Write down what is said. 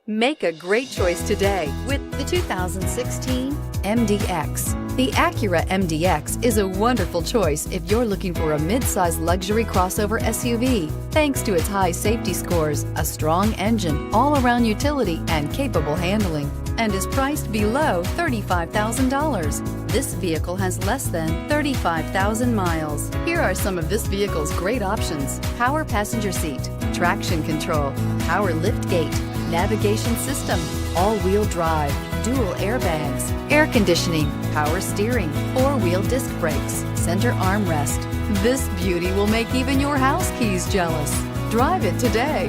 Make a great choice today with the 2016 MDX. The Acura MDX is a wonderful choice if you're looking for a mid-size luxury crossover SUV. Thanks to its high safety scores, a strong engine, all-around utility, and capable handling, and is priced below $35,000. This vehicle has less than 35,000 miles. Here are some of this vehicle's great options: power passenger seat, traction control, power lift gate, navigation system, all-wheel drive, dual airbags, air conditioning, power steering, four-wheel disc brakes, center armrest. This beauty will make even your house keys jealous. Drive it today.